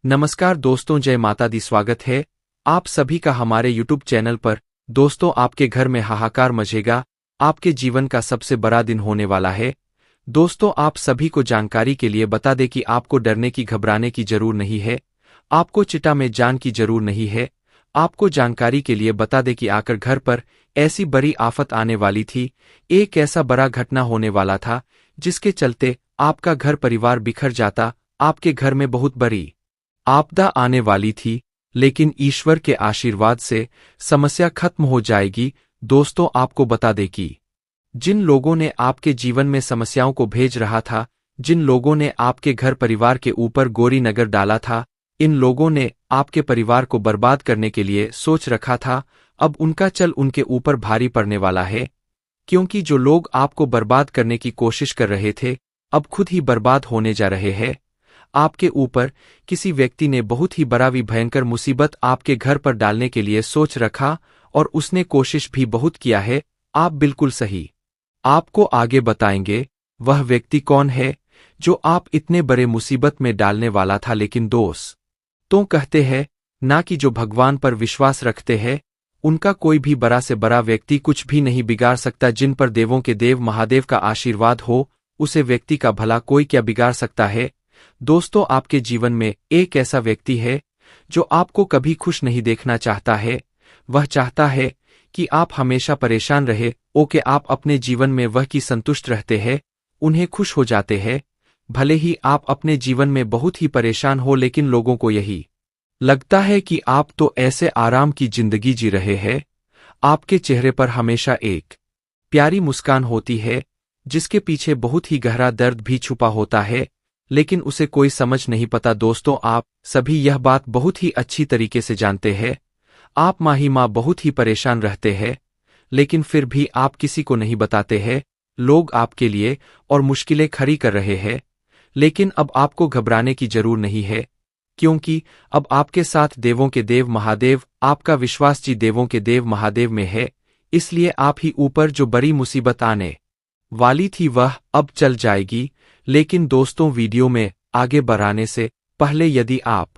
नमस्कार दोस्तों, जय माता दी। स्वागत है आप सभी का हमारे YouTube चैनल पर। दोस्तों, आपके घर में हाहाकार मचेगा। आपके जीवन का सबसे बड़ा दिन होने वाला है। दोस्तों, आप सभी को जानकारी के लिए बता दें कि आपको डरने की घबराने की जरूर नहीं है। आपको चिता में जान की जरूर नहीं है। आपको जानकारी के लिए बता दें कि आकर घर पर ऐसी बड़ी आफत आने वाली थी। एक ऐसा बड़ा घटना होने वाला था जिसके चलते आपका घर परिवार बिखर जाता। आपके घर में बहुत बड़ी आपदा आने वाली थी, लेकिन ईश्वर के आशीर्वाद से समस्या खत्म हो जाएगी। दोस्तों, आपको बता दें कि जिन लोगों ने आपके जीवन में समस्याओं को भेज रहा था, जिन लोगों ने आपके घर परिवार के ऊपर गोरी नगर डाला था, इन लोगों ने आपके परिवार को बर्बाद करने के लिए सोच रखा था, अब उनका चल उनके ऊपर भारी पड़ने वाला है। क्योंकि जो लोग आपको बर्बाद करने की कोशिश कर रहे थे, अब खुद ही बर्बाद होने जा रहे हैं। आपके ऊपर किसी व्यक्ति ने बहुत ही बड़ा भी भयंकर मुसीबत आपके घर पर डालने के लिए सोच रखा, और उसने कोशिश भी बहुत किया है। आप बिल्कुल सही। आपको आगे बताएंगे वह व्यक्ति कौन है जो आप इतने बड़े मुसीबत में डालने वाला था। लेकिन दोस्त तो कहते हैं ना कि जो भगवान पर विश्वास रखते हैं उनका कोई भी बड़ा से बड़ा व्यक्ति कुछ भी नहीं बिगाड़ सकता। जिन पर देवों के देव महादेव का आशीर्वाद हो, उसे व्यक्ति का भला कोई क्या बिगाड़ सकता है। दोस्तों, आपके जीवन में एक ऐसा व्यक्ति है जो आपको कभी खुश नहीं देखना चाहता है। वह चाहता है कि आप हमेशा परेशान रहे। ओके, आप अपने जीवन में वह की संतुष्ट रहते हैं, उन्हें खुश हो जाते हैं। भले ही आप अपने जीवन में बहुत ही परेशान हो, लेकिन लोगों को यही लगता है कि आप तो ऐसे आराम की जिंदगी जी रहे हैं। आपके चेहरे पर हमेशा एक प्यारी मुस्कान होती है, जिसके पीछे बहुत ही गहरा दर्द भी छुपा होता है, लेकिन उसे कोई समझ नहीं पाता। दोस्तों, आप सभी यह बात बहुत ही अच्छी तरीके से जानते हैं। आप माँ बहुत ही परेशान रहते हैं, लेकिन फिर भी आप किसी को नहीं बताते हैं। लोग आपके लिए और मुश्किलें खड़ी कर रहे हैं, लेकिन अब आपको घबराने की जरूर नहीं है, क्योंकि अब आपके साथ देवों के देव महादेव, आपका विश्वास जी देवों के देव महादेव में है। इसलिए आप ही ऊपर जो बड़ी मुसीबत आने वाली थी वह अब चल जाएगी। लेकिन दोस्तों, वीडियो में आगे बढ़ाने से पहले यदि आप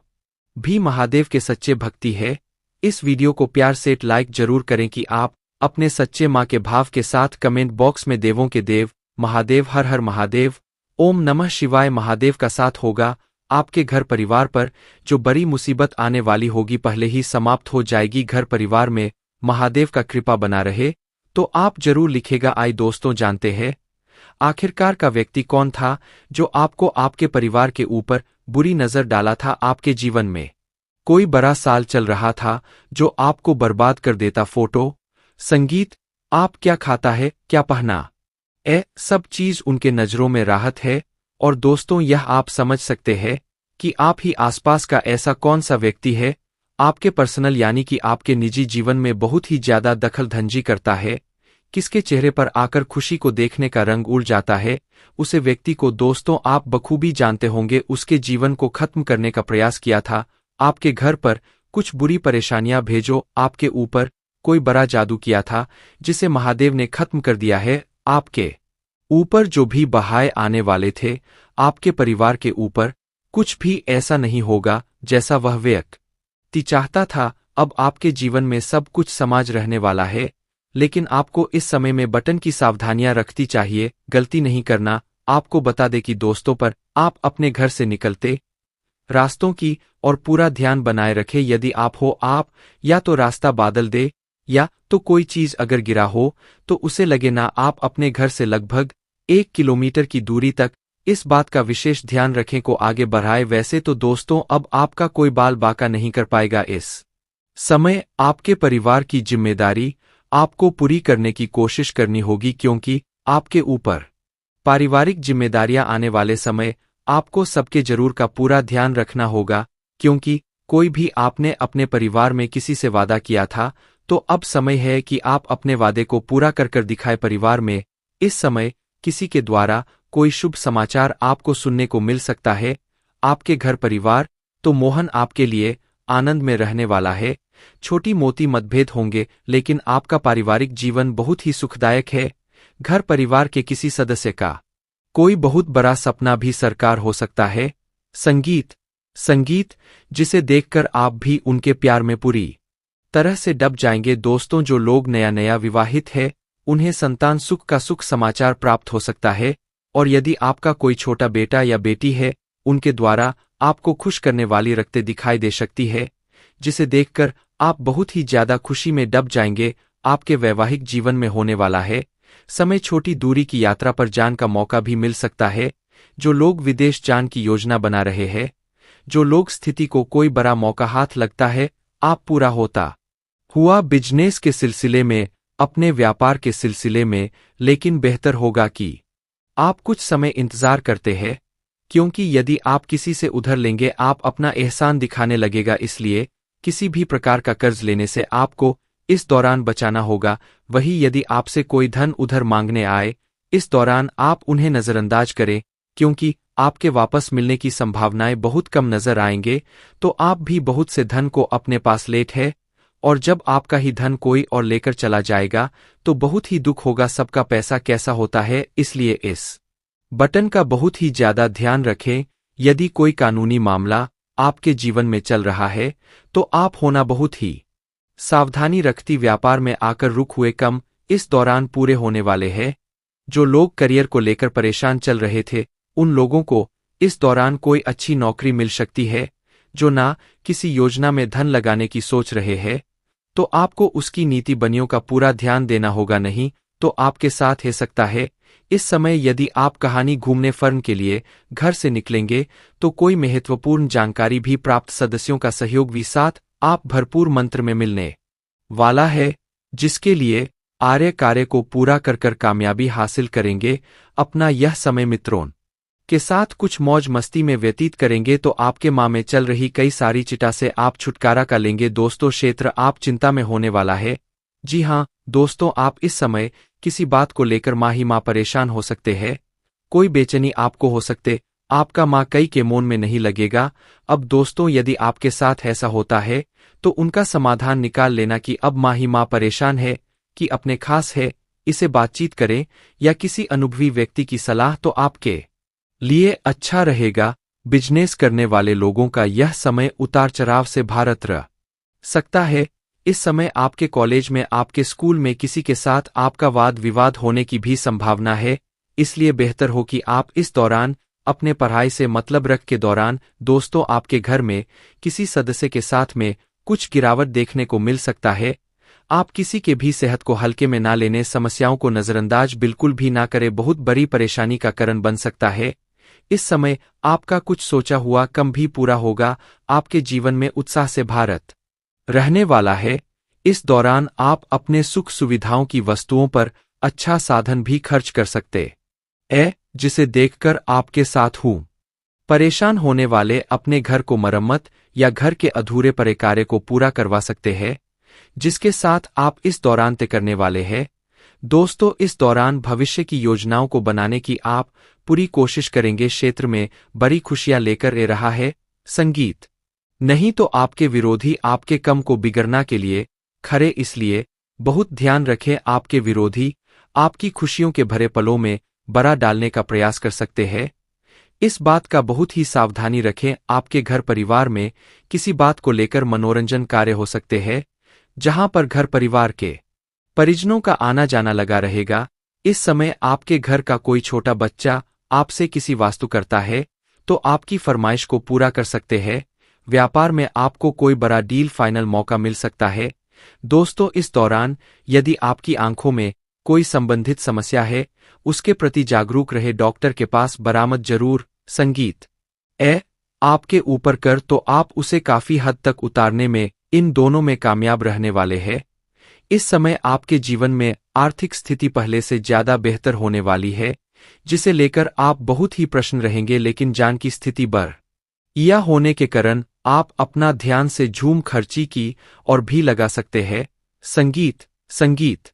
भी महादेव के सच्चे भक्ति है, इस वीडियो को प्यार से लाइक जरूर करें कि आप अपने सच्चे माँ के भाव के साथ कमेंट बॉक्स में देवों के देव महादेव, हर हर महादेव, ओम नमः शिवाय महादेव का साथ होगा। आपके घर परिवार पर जो बड़ी मुसीबत आने वाली होगी पहले ही समाप्त हो जाएगी। घर परिवार में महादेव का कृपा बना रहे, तो आप जरूर लिखेगा आई। दोस्तों, जानते हैं आखिरकार का व्यक्ति कौन था जो आपको आपके परिवार के ऊपर बुरी नजर डाला था। आपके जीवन में कोई बड़ा साल चल रहा था जो आपको बर्बाद कर देता। फोटो, संगीत, आप क्या खाता है, क्या पहना सब चीज उनके नजरों में राहत है। और दोस्तों, यह आप समझ सकते हैं कि आप ही आसपास का ऐसा कौन सा व्यक्ति है आपके पर्सनल यानी कि आपके निजी जीवन में बहुत ही ज्यादा दखलंदाजी करता है, किसके चेहरे पर आकर खुशी को देखने का रंग उड़ जाता है। उसे व्यक्ति को दोस्तों आप बखूबी जानते होंगे। उसके जीवन को खत्म करने का प्रयास किया था। आपके घर पर कुछ बुरी परेशानियां भेजो, आपके ऊपर कोई बड़ा जादू किया था जिसे महादेव ने खत्म कर दिया है। आपके ऊपर जो भी बहाए आने वाले थे, आपके परिवार के ऊपर कुछ भी ऐसा नहीं होगा जैसा वह व्यक्ति चाहता था। अब आपके जीवन में सब कुछ समाज रहने वाला है, लेकिन आपको इस समय में बटन की सावधानियां रखती चाहिए, गलती नहीं करना। आपको बता दे कि दोस्तों पर आप अपने घर से निकलते रास्तों की और पूरा ध्यान बनाए रखें। यदि आप हो, आप या तो रास्ता बादल दे या तो कोई चीज अगर गिरा हो तो उसे लगे ना। आप अपने घर से लगभग 1 किलोमीटर की दूरी तक इस बात का विशेष ध्यान रखें को आगे बढ़ाए। वैसे तो दोस्तों, अब आपका कोई बाल बाका नहीं कर पाएगा। इस समय आपके परिवार की जिम्मेदारी आपको पूरी करने की कोशिश करनी होगी, क्योंकि आपके ऊपर पारिवारिक जिम्मेदारियां आने वाले समय आपको सबके जरूर का पूरा ध्यान रखना होगा। क्योंकि कोई भी आपने अपने परिवार में किसी से वादा किया था, तो अब समय है कि आप अपने वादे को पूरा कर दिखाए। परिवार में इस समय किसी के द्वारा कोई शुभ समाचार आपको सुनने को मिल सकता है। आपके घर परिवार तो मोहन आपके लिए आनंद में रहने वाला है। छोटी मोटी मतभेद होंगे, लेकिन आपका पारिवारिक जीवन बहुत ही सुखदायक है। घर परिवार के किसी सदस्य का कोई बहुत बड़ा सपना भी साकार हो सकता है। संगीत, संगीत, जिसे देखकर आप भी उनके प्यार में पूरी तरह से डब जाएंगे। दोस्तों, जो लोग नया नया विवाहित है उन्हें संतान सुख का सुख समाचार प्राप्त हो सकता है, और यदि आपका कोई छोटा बेटा या बेटी है उनके द्वारा आपको खुश करने वाली रखते दिखाई दे सकती है, जिसे देखकर आप बहुत ही ज्यादा खुशी में डब जाएंगे। आपके वैवाहिक जीवन में होने वाला है समय छोटी दूरी की यात्रा पर जान का मौका भी मिल सकता है। जो लोग विदेश जान की योजना बना रहे हैं, जो लोग स्थिति को कोई बड़ा मौका हाथ लगता है आप पूरा होता हुआ बिजनेस के सिलसिले में, अपने व्यापार के सिलसिले में, लेकिन बेहतर होगा कि आप कुछ समय इंतजार करते हैं, क्योंकि यदि आप किसी से उधार लेंगे आप अपना एहसान दिखाने लगेगा। इसलिए किसी भी प्रकार का कर्ज लेने से आपको इस दौरान बचाना होगा। वही यदि आपसे कोई धन उधार मांगने आए, इस दौरान आप उन्हें नजरअंदाज करें, क्योंकि आपके वापस मिलने की संभावनाएं बहुत कम नजर आएंगे। तो आप भी बहुत से धन को अपने पास लेट है, और जब आपका ही धन कोई और लेकर चला जाएगा तो बहुत ही दुख होगा। सबका पैसा कैसा होता है, इसलिए इस बटन का बहुत ही ज्यादा ध्यान रखें। यदि कोई कानूनी मामला आपके जीवन में चल रहा है तो आप होना बहुत ही सावधानी रखती। व्यापार में आकर रुक हुए कम इस दौरान पूरे होने वाले हैं। जो लोग करियर को लेकर परेशान चल रहे थे उन लोगों को इस दौरान कोई अच्छी नौकरी मिल सकती है। जो ना किसी योजना में धन लगाने की सोच रहे हैं तो आपको उसकी नीति बनियों का पूरा ध्यान देना होगा, नहीं तो आपके साथ हो सकता है। इस समय यदि आप कहानी घूमने फर्म के लिए घर से निकलेंगे तो कोई महत्वपूर्ण जानकारी भी प्राप्त, सदस्यों का सहयोग भी साथ आप भरपूर मंत्र में मिलने वाला है, जिसके लिए आर्य कार्य को पूरा कर कामयाबी हासिल करेंगे। अपना यह समय मित्रों के साथ कुछ मौज मस्ती में व्यतीत करेंगे तो आपके माह में चल रही कई सारी चिटा से आप छुटकारा का लेंगे। दोस्तों, क्षेत्र आप चिंता में होने वाला है। जी हाँ दोस्तों, आप इस समय किसी बात को लेकर माह परेशान हो सकते हैं। कोई बेचैनी आपको हो सकते, आपका माँ कई के मोन में नहीं लगेगा। अब दोस्तों, यदि आपके साथ ऐसा होता है तो उनका समाधान निकाल लेना कि अब माँ परेशान है कि अपने खास है, इसे बातचीत करें या किसी अनुभवी व्यक्ति की सलाह तो आपके लिए अच्छा रहेगा। बिजनेस करने वाले लोगों का यह समय उतार चढ़ाव से भारत रह सकता है। इस समय आपके कॉलेज में, आपके स्कूल में किसी के साथ आपका वाद विवाद होने की भी संभावना है, इसलिए बेहतर हो कि आप इस दौरान अपने पढ़ाई से मतलब रख के दौरान। दोस्तों, आपके घर में किसी सदस्य के साथ में कुछ गिरावट देखने को मिल सकता है। आप किसी के भी सेहत को हल्के में ना लेने, समस्याओं को नजरअंदाज बिल्कुल भी ना करें, बहुत बड़ी परेशानी का कारण बन सकता है। इस समय आपका कुछ सोचा हुआ कम भी पूरा होगा। आपके जीवन में उत्साह से भारत रहने वाला है। इस दौरान आप अपने सुख सुविधाओं की वस्तुओं पर अच्छा साधन भी खर्च कर सकते हैं, जिसे देखकर आपके साथ हूं परेशान होने वाले अपने घर को मरम्मत या घर के अधूरे पड़े कार्य को पूरा करवा सकते हैं, जिसके साथ आप इस दौरान तय करने वाले हैं। दोस्तों, इस दौरान भविष्य की योजनाओं को बनाने की आप पूरी कोशिश करेंगे। क्षेत्र में बड़ी खुशियां लेकर आ रहा है संगीत, नहीं तो आपके विरोधी आपके कम को बिगड़ना के लिए खरे, इसलिए बहुत ध्यान रखें। आपके विरोधी आपकी खुशियों के भरे पलों में बड़ा डालने का प्रयास कर सकते हैं। इस बात का बहुत ही सावधानी रखें। आपके घर परिवार में किसी बात को लेकर मनोरंजन कार्य हो सकते हैं, जहां पर घर परिवार के परिजनों का आना जाना लगा रहेगा। इस समय आपके घर का कोई छोटा बच्चा आपसे किसी वास्तु करता है तो आपकी फरमाइश को पूरा कर सकते हैं। व्यापार में आपको कोई बड़ा डील फाइनल मौका मिल सकता है। दोस्तों, इस दौरान यदि आपकी आंखों में कोई संबंधित समस्या है उसके प्रति जागरूक रहे, डॉक्टर के पास बरामद जरूर। संगीत आपके ऊपर कर तो आप उसे काफी हद तक उतारने में इन दोनों में कामयाब रहने वाले हैं। इस समय आपके जीवन में आर्थिक स्थिति पहले से ज्यादा बेहतर होने वाली है, जिसे लेकर आप बहुत ही प्रसन्न रहेंगे, लेकिन जान की स्थिति बढ़िया होने के कारण आप अपना ध्यान से झूम खर्ची की और भी लगा सकते हैं। संगीत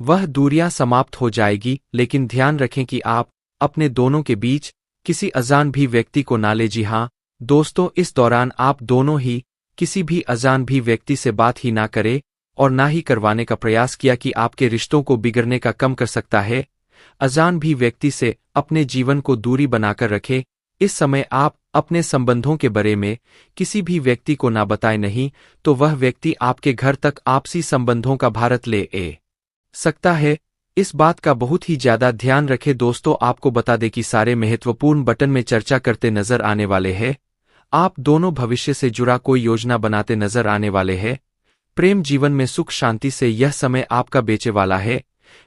वह दूरियां समाप्त हो जाएगी, लेकिन ध्यान रखें कि आप अपने दोनों के बीच किसी अजान भी व्यक्ति को ना ले। जी हाँ दोस्तों, इस दौरान आप दोनों ही किसी भी अजान भी व्यक्ति से बात ही ना करें और ना ही करवाने का प्रयास किया कि आपके रिश्तों को बिगड़ने का कम कर सकता है। अजान भी व्यक्ति से अपने जीवन को दूरी बनाकर रखें। इस समय आप अपने संबंधों के बारे में किसी भी व्यक्ति को ना बताएं, नहीं तो वह व्यक्ति आपके घर तक आपसी संबंधों का भारत ले सकता है। इस बात का बहुत ही ज्यादा ध्यान रखें। दोस्तों, आपको बता दें कि सारे महत्वपूर्ण बटन में चर्चा करते नजर आने वाले हैं। आप दोनों भविष्य से जुड़ा कोई योजना बनाते नजर आने वाले हैं। प्रेम जीवन में सुख शांति से यह समय आपका बेचे वाला है।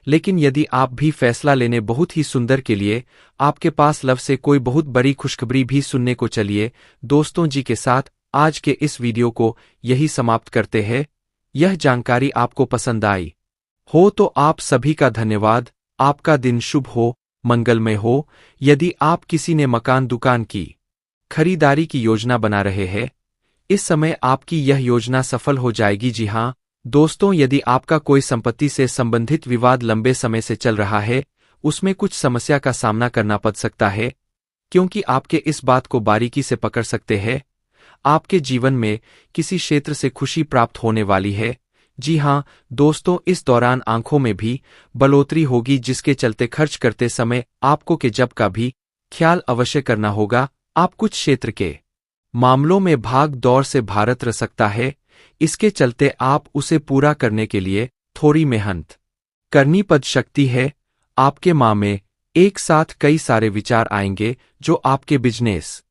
लेकिन यदि आप भी फैसला लेने बहुत ही सुंदर के लिए आपके पास लव से कोई बहुत बड़ी खुशखबरी भी सुनने को चलिए। दोस्तों जी के साथ आज के इस वीडियो को यही समाप्त करते हैं। यह जानकारी आपको पसंद आई हो तो आप सभी का धन्यवाद। आपका दिन शुभ हो, मंगलमय हो। यदि आप किसी ने मकान दुकान की खरीदारी की योजना बना रहे हैं, इस समय आपकी यह योजना सफल हो जाएगी। जी हाँ दोस्तों, यदि आपका कोई संपत्ति से संबंधित विवाद लंबे समय से चल रहा है, उसमें कुछ समस्या का सामना करना पड़ सकता है, क्योंकि आपके इस बात को बारीकी से पकड़ सकते हैं। आपके जीवन में किसी क्षेत्र से खुशी प्राप्त होने वाली है। जी हाँ दोस्तों, इस दौरान आंखों में भी बढ़ोतरी होगी, जिसके चलते खर्च करते समय आपको के जब का भी ख्याल अवश्य करना होगा। आप कुछ क्षेत्र के मामलों में भाग दौड़ से भारत रह सकता है, इसके चलते आप उसे पूरा करने के लिए थोड़ी मेहनत करनी पड़ सकती है। आपके मां में एक साथ कई सारे विचार आएंगे जो आपके बिजनेस